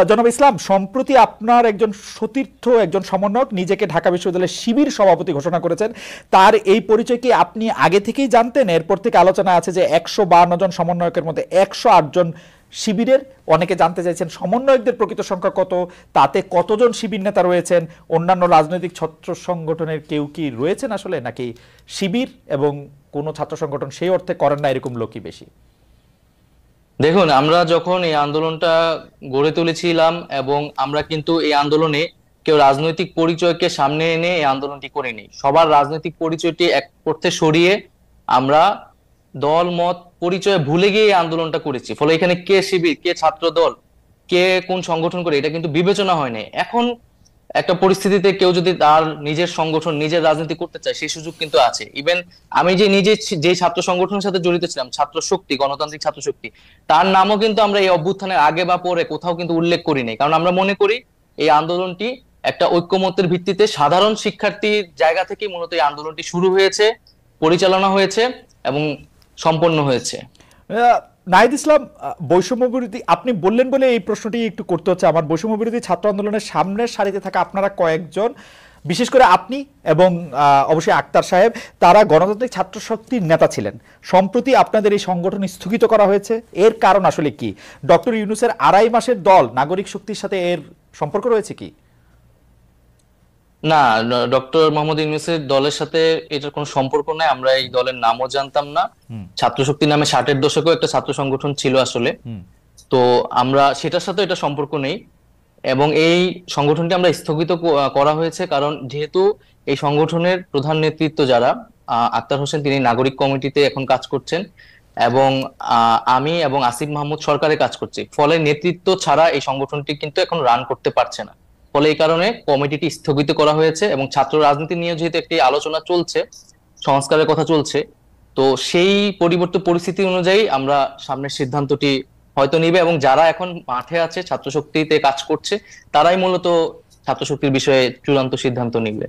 জনাব ইসলাম, সম্প্রতি আপনার একজন সতীর্থ, একজন সমন্বয়ক নিজেকে ঢাকা বিশ্ববিদ্যালয়ের শিবির সভাপতি ঘোষণা করেছেন। তার এই পরিচয় কি আপনি আগে থেকেই জানতেন? এরপর থেকে আলোচনা আছে যে 152 জন সমন্বয়কের মধ্যে 108 জন শিবিরের। অনেকে জানতে চাইছেন সমন্বয়কদের প্রকৃত সংখ্যা কত, তাতে কতজন শিবির নেতা রয়েছেন, অন্যান্য রাজনৈতিক ছাত্র সংগঠনের কেউ কি রয়েছেন আসলে, নাকি শিবির এবং কোনো ছাত্র সংগঠন সেই অর্থে করেন না এরকম লোকই বেশি? দেখুন, আমরা যখন এই আন্দোলনটা গড়ে তুলেছিলাম এবং আমরা কিন্তু এই আন্দোলনে কেউ রাজনৈতিক পরিচয়কে সামনে এনে এই আন্দোলনটি করিনি। সবার রাজনৈতিক পরিচয়টি এক করতে সরিয়ে আমরা দল মত পরিচয় ভুলে গিয়ে এই আন্দোলনটা করেছি। ফলে এখানে কে শিবির, কে ছাত্র দল, কে কোন সংগঠন করে এটা কিন্তু বিবেচনা হয়নি। এখন একটা পরিস্থিতিতে কেউ যদি তার নিজের সংগঠন, নিজের রাজনীতি করতে চায়, সেই সুযোগ কিন্তু আছে। ইভেন আমি যে নিজে যে ছাত্র সংগঠনের সাথে জড়িত ছিলাম, ছাত্র শক্তি, গণতান্ত্রিক ছাত্র শক্তি, তার নামও কিন্তু আমরা এই অভ্যুত্থানের আগে বা পরে কোথাও কিন্তু উল্লেখ করি নাই। কারণ আমরা মনে করি এই আন্দোলনটি একটা ঐক্যমত্যের ভিত্তিতে সাধারণ শিক্ষার্থীর জায়গা থেকে মূলত এই আন্দোলনটি শুরু হয়েছে, পরিচালনা হয়েছে এবং সম্পন্ন হয়েছে। নাহিদ ইসলাম, বৈষম্য বিরোধী আপনি বললেন বলে এই প্রশ্নটি একটু করতে হচ্ছে আমার। বৈষম্য বিরোধী ছাত্র আন্দোলনের সামনের সারিতে থাকা আপনারা কয়েকজন, বিশেষ করে আপনি এবং অবশ্যই আক্তার সাহেব, তারা গণতান্ত্রিক ছাত্র শক্তির নেতা ছিলেন। সম্প্রতি আপনাদের এই সংগঠন স্থগিত করা হয়েছে, এর কারণ আসলে কি? ডক্টর ইউনূসের 2.5 মাসের দল নাগরিক শক্তির সাথে এর সম্পর্ক রয়েছে কি? না, ডক্টর মোহাম্মদ ইউনূসের দলের সাথে এটার কোনো সম্পর্ক নাই। আমরা এই দলের নামও জানতাম না। ছাত্র শক্তি নামে 60-এর দশকেও একটা ছাত্র সংগঠন ছিল আসলে। তো আমরা সেটার সাথে এটা সম্পর্ক নেই। এবং এই সংগঠনটি আমরা স্থগিত করা হয়েছে কারণ যেহেতু এই সংগঠনের প্রধান নেতৃত্ব যারা, আক্তার হোসেন, তিনি নাগরিক কমিটিতে এখন কাজ করছেন এবং আমি এবং আসিফ মাহমুদ সরকারে কাজ করছি। ফলে নেতৃত্ব ছাড়া এই সংগঠনটি কিন্তু এখন রান করতে পারছে না। ফলে এই কারণে কমিটিটি স্থগিত করা হয়েছে এবং ছাত্র রাজনীতি নিয়ে যেহেতু একটি আলোচনা চলছে, সংস্কারের কথা চলছে, তো সেই পরিবর্তিত পরিস্থিতি অনুযায়ী আমরা সামনের সিদ্ধান্তটি হয়তো নিবে এবং যারা এখন মাঠে আছে, ছাত্র শক্তিতে কাজ করছে, তারাই মূলত ছাত্র শক্তির বিষয়ে চূড়ান্ত সিদ্ধান্ত নিবে।